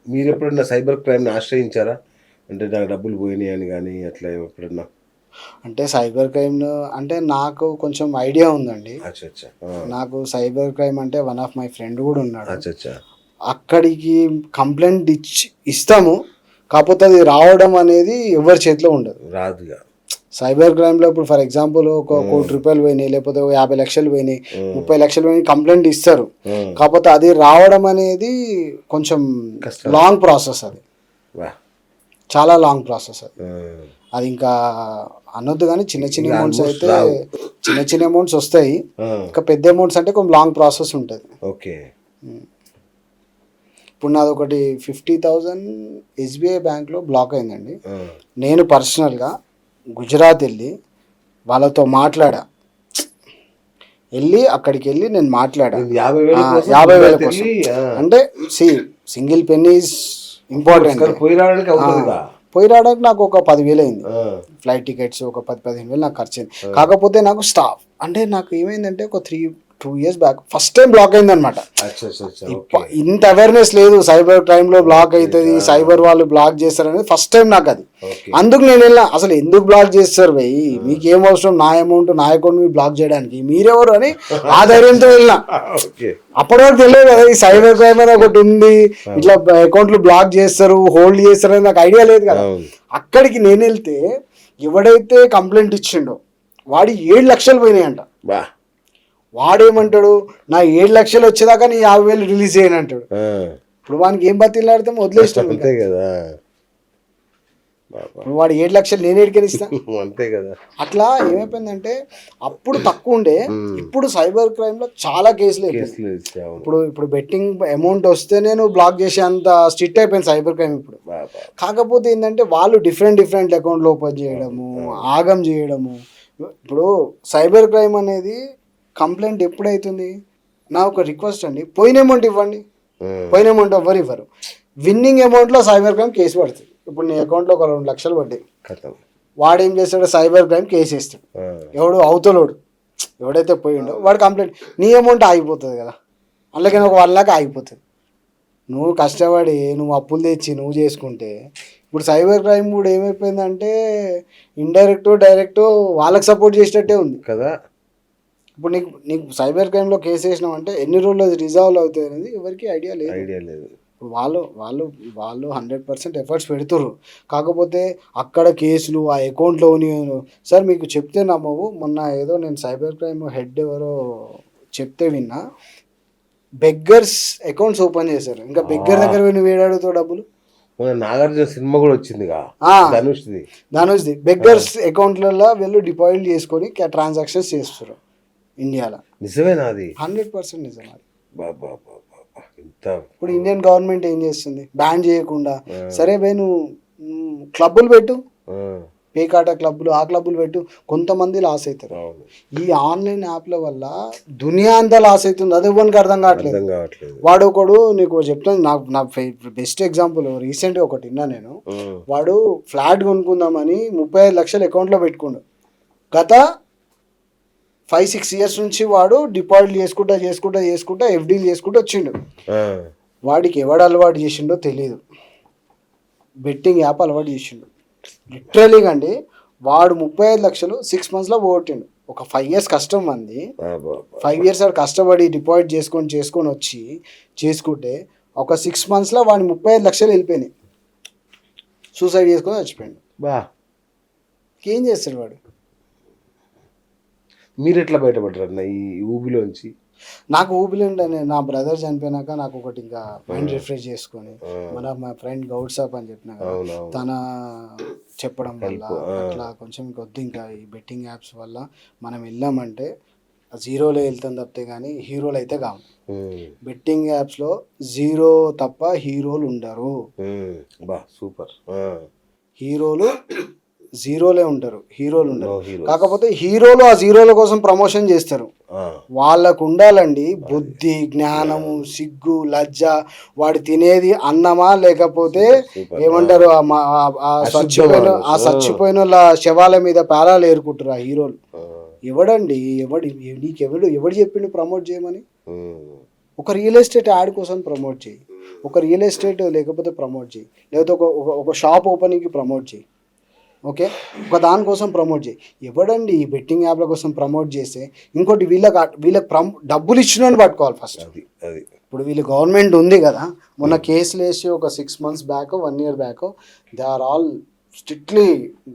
మీరు ఎప్పుడన్నా సైబర్ క్రైమ్‌ని ఆశ్రయించారా? అంటే నాకు డబ్బులు పోయినాయి అని గాని అట్లా ఎప్పుడన్నా? అంటే సైబర్ క్రైమ్ అంటే నాకు కొంచెం ఐడియా ఉందండి. అచ్చచ్చా! ఆ! నాకు సైబర్ క్రైమ్ అంటే వన్ ఆఫ్ మై ఫ్రెండ్ కూడా ఉన్నాడు. అచ్చచ్చా! అక్కడికి కంప్లైంట్ ఇస్తాము. కాకపోతే అది రావడం అనేది ఎవరి చేతిలో ఉండదు. రాదుగా. సైబర్ క్రైమ్‌లో ఇప్పుడు ఫర్ ఎగ్జాంపుల్ ఒక ₹1,00,00,000 పోయినాయి, లేకపోతే 50,00,000 పోయినాయి, 30,00,000 పోయినాయి కంప్లైంట్ ఇస్తారు. కాకపోతే అది రావడం అనేది కొంచెం కష్టం. లాంగ్ ప్రాసెస్ అది. వాహ్! చాలా లాంగ్ ప్రాసెస్ అది. ఆ! అది ఇంకా అనొద్దు గానీ చిన్న చిన్న ఇక అమౌంట్స్ ఆల్మోస్ట్ అయితే రావు. చిన్న చిన్న అమౌంట్స్ వస్తాయి. ఆ! ఇంకా పెద్ద అమౌంట్స్ అంటే కొంచెం లాంగ్ ప్రాసెస్ ఉంటది. ఓకే. ఇప్పుడు నాదొకటి 50,000 ఎస్‌బీఐ బ్యాంక్‌లో బ్లాక్ అయిందండి. ఆ! నేను పర్సనల్‌గా గుజరాత్ ఎళ్ళి వాళ్ళతో మాట్లాడా. అక్కడికెళ్ళి నేను మాట్లాడా. 50,000 కోసం 50,000 కోసం. గుజరాతెళ్ళి అంటే సింగిల్ పెన్నీ ఈజ్ ఇంపార్టెంట్. కానీ పోయి రావడానికి అవుతదిగా. పోయి రావడానికి నాకు ఒక 10,000 అయింది. ఆ! ఫ్లైట్ టికెట్స్ ఒక 15,000 నాకు ఖర్చయింది. కాకపోతే నాకు అంటే నాకు ఏమైందంటే ఒక 2 years back first time block అయిందనమాట. అచ్చచ్చచ్చా! ఓకే. ఇంత అవేర్నెస్ లేదు సైబర్ క్రైమ్‌లో బ్లాక్ అయితది, సైబర్ వాళ్ళు బ్లాక్ చేస్తారనేది ఫస్ట్ టైం నాకది. ఓకే. అందుకు నేను వెళ్ళిన. అసలు ఎందుకు బ్లాక్ చేస్తారు భయ్? మీకేం అవసరం నా అమౌంట్ నా అకౌంట్ మీరు బ్లాక్ చేయడానికి? మీరెవరు అని ఆ ధైర్యంతో వెళ్ళిన. ఓకే. అప్పటి వరకు తెలియదు కదా ఈ సైబర్ క్రైమ్ అనేది ఒకటి ఉంది, ఇట్లా అకౌంట్లు బ్లాక్ చేస్తారు, హోల్డ్ చేస్తారు అని నాకు ఐడియా లేదు కదా. అవును. అక్కడికి నేను వెళ్తే ఎవడైతే కంప్లైంట్ ఇచ్చిండో వాడి 7,00,000 పోయినాయంట. వాహ్! వాడేమంటాడు, నా 7,00,000 వచ్చేదాకా నీ 50,000 రిలీజ్ చేయను అంటాడు. ఆ! ఇప్పుడు వానికి ఏం బతిలాడితే వదిలేస్తాం. అంతే కదా. ఇప్పుడు వాడు 7,00,000 నేను ఏడికనిస్తా. అంతే కదా. అట్లా ఏమైపోయిందంటే అప్పుడు తక్కువ ఉండే, ఇప్పుడు సైబర్ క్రైమ్లో చాలా కేసులు అయిపోయింది. కేసులు అవును. ఇప్పుడు బెట్టింగ్ అమౌంట్ వస్తే నేను బ్లాక్ చేసే అంత స్ట్రిక్ట్ అయిపోయింది సైబర్ క్రైమ్ ఇప్పుడు. కాకపోతే ఏంటంటే వాళ్ళు డిఫరెంట్ అకౌంట్లు ఓపెన్ చేయడము, ఆగం చేయడము. ఇప్పుడు సైబర్ క్రైమ్ అనేది కంప్లైంట్ ఎప్పుడైతుంది, నా ఒక రిక్వెస్ట్ అండి, పోయిన అమౌంట్ ఇవ్వండి. పోయిన అమౌంట్ ఎవ్వరు ఇవ్వరు. విన్నింగ్ అమౌంట్లో సైబర్ క్రైమ్ కేసు పడుతుంది. ఇప్పుడు నీ అకౌంట్లో ఒక 2,00,000 పడ్డాయి, కథం. వాడు ఏం చేస్తాడు, సైబర్ క్రైమ్ కేసు వేస్తాడు. ఎవడు అవతలోడు ఎవడైతే పోయిండో వాడు కంప్లైంట్, నీ అమౌంట్ ఆగిపోతుంది కదా, అందులోకి ఒక 1,00,000 ఆగిపోతుంది. నువ్వు కష్టపడి నువ్వు అప్పులు తెచ్చి నువ్వు చేసుకుంటే, ఇప్పుడు సైబర్ క్రైమ్ కూడా ఏమైపోయిందంటే డైరెక్ట్ వాళ్ళకి సపోర్ట్ చేసేటట్టే ఉంది కదా. ఇప్పుడు నీకు సైబర్ క్రైమ్లో కేసు వేసినామంటే ఎన్ని రోజులు అది రిజాల్వ్ అవుతుంది అనేది ఎవరికి ఐడియా లేదు. ఇప్పుడు వాళ్ళు 100% ఎఫర్ట్స్ పెడుతుర్రు. కాకపోతే అక్కడ కేసులు ఆ అకౌంట్లో సార్ మీకు చెప్తే నమ్మవు, మొన్న ఏదో నేను సైబర్ క్రైమ్ హెడ్ ఎవరో చెప్తే విన్నా, బెగ్గర్స్ అకౌంట్స్ ఓపెన్ చేశారు. ఇంకా బెగ్గర్ దగ్గర నువ్వు వేడాడుతావు డబ్బులు. నాగార్జున సినిమా కూడా వచ్చిందిగా, ధనుష్ది. బెగ్గర్స్ అకౌంట్లలో వీళ్ళు డిపాజిట్ చేసుకొని ట్రాన్సాక్షన్స్ చేస్తారు ఇండియాలో. నిజమేనా అది? 100% నిజం అది. ఇప్పుడు ఇంత ఇండియన్ గవర్నమెంట్ ఏం చేస్తుంది, బ్యాన్ చేయకుండా సరే బే నువ్వు క్లబ్బులు పెట్టు, పేకాట క్లబ్బులు, ఆ క్లబ్బులు పెట్టు, కొంతమంది లాస్ అవుతారు. ఈ ఆన్లైన్ యాప్ల వల్ల దునియా అంతా లాస్ అవుతుంది, అది ఎవరికి అర్థం కావట్లేదు. వాడు ఒకడు నీకు చెప్తాను, నా బెస్ట్ ఎగ్జాంపుల్ రీసెంట్గా ఒకటి విన్నా నేను. వాడు ఫ్లాట్ కొనుక్కుందామని 35,00,000 అకౌంట్లో పెట్టుకుండు. గత 5-6 ఇయర్స్ నుంచి వాడు డిపాజిట్ చేసుకుంటా ఎఫ్డీలు చేసుకుంటూ వచ్చిండు. వాడికి ఎవడు అలవాటు చేసిండో తెలియదు, బెట్టింగ్ యాప్ అలవాటు చేసిండు. లిటరలీగా అండి, వాడు 35,00,000 6 monthsలో పోగొట్టిండు. ఒక 5 years కష్టం మంది, 5 years వాడు కష్టపడి డిపాజిట్ చేసుకొని వచ్చి చేసుకుంటే ఒక 6 monthsలో వాడి 35,00,000 వెళ్ళిపోయినాయి. సూసైడ్ చేసుకొని చచ్చిపోయాడు. ఏం చేస్తాడు వాడు? మీరు ఎట్లా బయటపడ్డారన్న ఈ ఊబిలోంచి? నాకు ఊబిలో నా బ్రదర్ చనిపోయినాక నాకు ఒకటి ఇంకా మైండ్ రిఫ్రెష్ చేసుకొని, మా ఫ్రెండ్ గౌడ్ సాబ్ అని చెప్పిన కదా, తన చెప్పడం వల్ల అట్లా కొంచెం కొద్ది ఇంకా ఈ బెట్టింగ్ యాప్స్ వల్ల మనం వెళ్ళామంటే జీరోలో వెళ్తాం తప్పితే కానీ హీరోలు అయితే కావు. బెట్టింగ్ యాప్స్లో జీరో తప్ప హీరోలు ఉండరు. సూపర్. హీరోలు జీరోలే ఉంటారు, హీరోలు ఉండరు. కాకపోతే హీరోలు ఆ జీరోల కోసం ప్రమోషన్ చేస్తారు. వాళ్ళకు ఉండాలండి బుద్ధి, జ్ఞానము, సిగ్గు, లజ్జ. వాడు తినేది అన్నమా లేకపోతే ఏమంటారు ఆ చచ్చిపోయిన వాళ్ళ శవాల మీద పేలాలు ఏరుకుంటారు ఆ హీరోలు. ఎవడండి ఎవడు చెప్పిండు ప్రమోట్ చేయమని? ఒక రియల్ ఎస్టేట్ యాడ్ కోసం ప్రమోట్ చేయి, ఒక రియల్ ఎస్టేట్ లేకపోతే ప్రమోట్ చేయి, లేకపోతే ఒక షాప్ ఓపెనింగ్కి ప్రమోట్ చేయి. ఓకే, ఒక దానికోసం ప్రమోట్ చేయి. ఎవడండి ఈ బెట్టింగ్ యాప్ల కోసం ప్రమోట్ చేస్తే ఇంకోటి వీళ్ళకి డబ్బులు ఇచ్చినోని పట్టుకోవాలి ఫస్ట్. అది ఇప్పుడు వీళ్ళు గవర్నమెంట్ ఉంది కదా, మొన్న కేసులు వేసి ఒక 6 months back 1 year back they are all strictly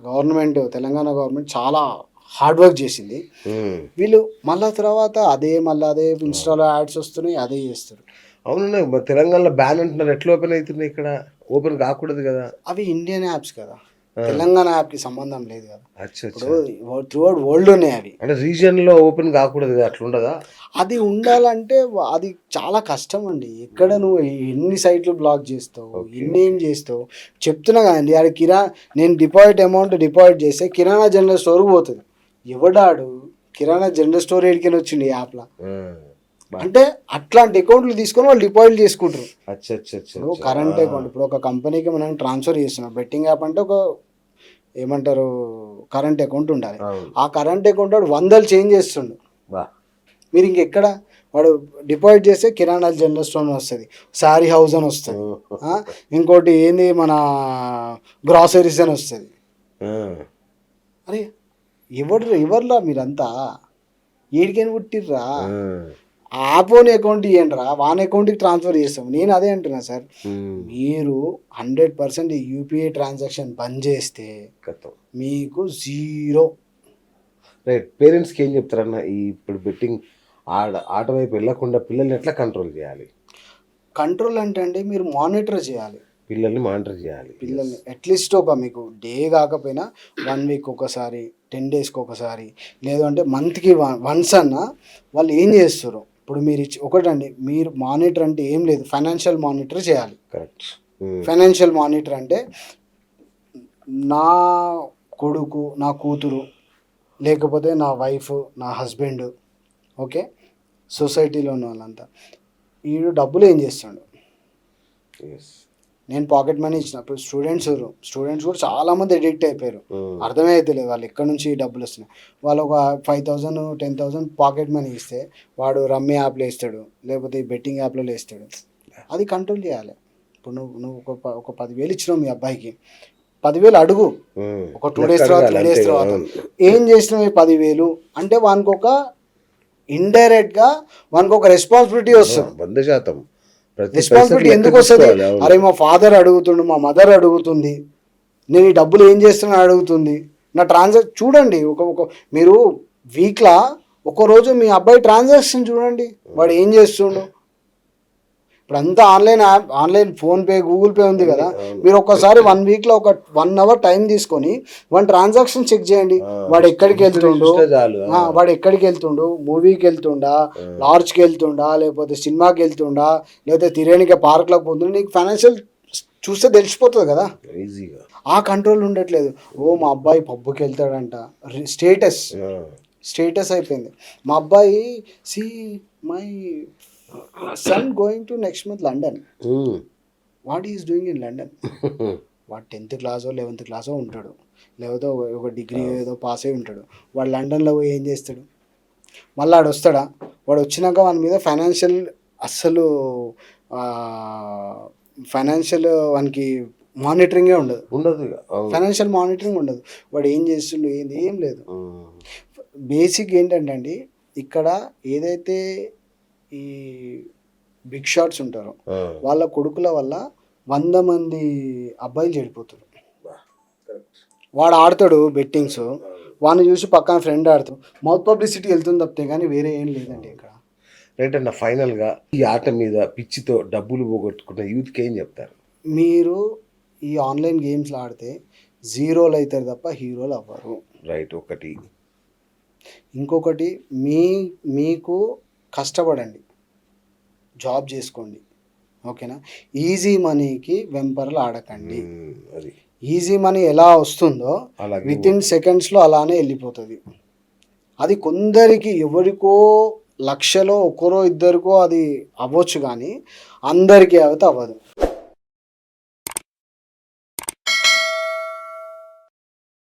government, Telangana government చాలా హార్డ్ వర్క్ చేసింది. వీళ్ళు మళ్ళా తర్వాత అదే ఇన్స్టాలో యాడ్స్ వస్తున్నాయి, అదే చేస్తారు. అవును, మరి తెలంగాణలో బ్యాన్ అంటున్నారు, ఎట్లా ఓపెన్ అవుతున్నాయి? ఇక్కడ ఓపెన్ కాకూడదు కదా. అవి ఇండియన్ యాప్స్ కదా, తెలంగాణ యాప్కి సంబంధం లేదు కదా. అచ్చా, ఇప్పుడు త్రూఅవుట్ వరల్డ్ ఉన్నాయి అవి. అంటే రీజియన్ లో ఓపెన్ కాకూడదు కదా, అట్లా ఉండదా? అది ఉండాలంటే అది చాలా కష్టం అండి. ఎక్కడ నువ్వు ఎన్ని సైట్లు బ్లాక్ చేస్తావు, ఎన్ని ఏం చేస్తావు చెప్తున్నా కదండి. ఆడ నేను డిపాజిట్ చేస్తే కిరాణా జనరల్ స్టోర్కి పోతుంది. ఎవడాడు కిరాణా జనరల్ స్టోర్ ఏడికని వచ్చింది యాప్లో అంటే అట్లాంటి అకౌంట్లు తీసుకొని వాళ్ళు డిపాజిట్ చేసుకుంటారు. ఇప్పుడు కరెంట్ అకౌంట్, ఇప్పుడు ఒక కంపెనీకి మనం ట్రాన్స్ఫర్ చేస్తున్నాం. బెట్టింగ్ యాప్ అంటే ఒక ఏమంటారు కరెంట్ అకౌంట్ ఉండాలి. ఆ కరెంట్ అకౌంట్ వాడు 100 చేంజ్ చేస్తుండు. మీరు ఇంకెక్కడ వాడు డిపాజిట్ చేస్తే కిరాణా జనరల్ స్టోర్ వస్తుంది, శారీ హౌస్ అని వస్తుంది, ఇంకోటి ఏంది మన గ్రాసరీస్ అని వస్తుంది. అరే ఎవర్లా మీరంతా ఏడికని పుట్టిర్రా? ఆపోని అకౌంట్ ఇవ్వండి రా, వాన్ అకౌంట్కి ట్రాన్స్ఫర్ చేస్తాం. నేను అదే అంటున్నా సార్, మీరు 100% యూపీఐ ట్రాన్సాక్షన్ బంద్ చేస్తే మీకు 0. రైట్. పేరెంట్స్కి ఏం చెప్తారన్న ఈ ఇప్పుడు బెట్టింగ్ ఆట వైపు వెళ్ళకుండా పిల్లల్ని ఎట్లా కంట్రోల్ చేయాలి? కంట్రోల్ అంటే అండి మీరు మానిటర్ చేయాలి, పిల్లల్ని మానిటర్ చేయాలి. పిల్లల్ని అట్లీస్ట్ ఒక మీకు డే కాకపోయినా 1 week ఒకసారి, 10 daysకి ఒకసారి, లేదంటే మంత్కి వన్స్ అన్న వాళ్ళు ఏం చేస్తారు. ఇప్పుడు మీరు ఒకటండి, మీరు మానిటర్ అంటే ఏం లేదు, ఫైనాన్షియల్ మానిటర్ చేయాలి. కరెక్ట్. ఫైనాన్షియల్ మానిటర్ అంటే నా కొడుకు, నా కూతురు, లేకపోతే నా వైఫ్, నా హస్బెండ్, ఓకే, సొసైటీలో ఉన్న వాళ్ళంతా వీడు డబ్బులు ఏం చేస్తాడు. నేను పాకెట్ మనీ ఇచ్చిన. ఇప్పుడు స్టూడెంట్స్ కూడా చాలామంది ఎడిక్ట్ అయిపోయారు, అర్థమైతలేదు వాళ్ళు ఎక్కడి నుంచి డబ్బులు వస్తున్నాయి. వాళ్ళు ఒక 5,000 10,000 పాకెట్ మనీ ఇస్తే వాడు రమ్మీ యాప్లో వేస్తాడు, లేకపోతే ఈ బెట్టింగ్ యాప్లో వేస్తాడు. అది కంట్రోల్ చేయాలి. ఇప్పుడు నువ్వు ఒక 10,000 ఇచ్చినావు మీ అబ్బాయికి, 10,000 అడుగు ఒక 2 days తర్వాత 3 days తర్వాత ఏం చేసినావు ఈ 10,000 అంటే వానికి ఒక ఇండైరెక్ట్గా వానికి ఒక రెస్పాన్సిబిలిటీ వస్తుంది. 100% రెస్పాన్సిబిలిటీ ఎందుకు వస్తుంది? అరే మా ఫాదర్ అడుగుతుండు, మా మదర్ అడుగుతుంది, నేను ఈ డబ్బులు ఏం చేస్తున్నా అడుగుతుంది, నా చూడండి. మీరు వీక్లా ఒకరోజు మీ అబ్బాయి ట్రాన్సాక్షన్ చూడండి, వాడు ఏం చేస్తుండు. ఇప్పుడు అంతా ఆన్లైన్ ఫోన్పే, గూగుల్ పే ఉంది కదా. మీరు ఒక్కసారి 1 weekలో ఒక 1 hour టైం తీసుకొని వాడి ట్రాన్సాక్షన్ చెక్ చేయండి. వాడు ఎక్కడికి వెళ్తుండు, మూవీకి వెళ్తుండా, లాడ్జ్కి వెళ్తుండా, లేకపోతే సినిమాకి వెళ్తుండా, లేకపోతే తిరేనికి పార్క్లోకి పోతుండా, నీకు ఫైనాన్షియల్ చూస్తే తెలిసిపోతుంది కదా. ఈజీగా ఆ కంట్రోల్ ఉండట్లేదు. మా అబ్బాయి పబ్బుకి వెళ్తాడంట, స్టేటస్ అయిపోయింది. మా అబ్బాయి my son going to next month London. What is doing in London? వాడు 10th class 11th class ఉంటాడు, లేకపోతే ఒక డిగ్రీ ఏదో పాస్ అయి ఉంటాడు. వాడు లండన్లో పోయి ఏం చేస్తాడు? మళ్ళీ వాడు వస్తాడా? వాడు వచ్చినాక వాని మీద ఫైనాన్షియల్ వానికి మానిటరింగే ఉండదు, ఫైనాన్షియల్ మానిటరింగ్ ఉండదు. వాడు ఏం చేస్తుండో ఏం లేదు. బేసిక్ ఏంటంటే అండి, ఇక్కడ ఏదైతే ఈ బిగ్ షాట్స్ ఉంటారో వాళ్ళ కొడుకుల వల్ల 100 మంది అబ్బాయిలు చెడిపోతారు. వాడు ఆడతాడు బెట్టింగ్స్, వాడిని చూసి పక్కన ఫ్రెండ్ ఆడతాడు, మౌత్ పబ్లిసిటీ వెళ్తుంది తప్పితే కానీ వేరే ఏం లేదండి ఇక్కడ. రైట్ అన్న, ఫైనల్గా ఈ ఆట మీద పిచ్చితో డబ్బులు పోగొట్టుకున్న యూత్కి ఏం చెప్తారు? మీరు ఈ ఆన్లైన్ గేమ్స్లో ఆడితే జీరోలు అవుతారు తప్ప హీరోలు అవ్వరు. రైట్. ఒకటి. ఇంకొకటి, మీకు కష్టపడండి, జాబ్ చేసుకోండి, ఓకేనా. ఈజీ మనీకి వెంపర్లు ఆడకండి. ఈజీ మనీ ఎలా వస్తుందో వితిన్ సెకండ్స్లో అలానే వెళ్ళిపోతుంది. అది కొందరికి, ఎవరికో లక్షలో ఒకరో ఇద్దరికో అది అవ్వచ్చు, కానీ అందరికీ అయితే అవ్వదు.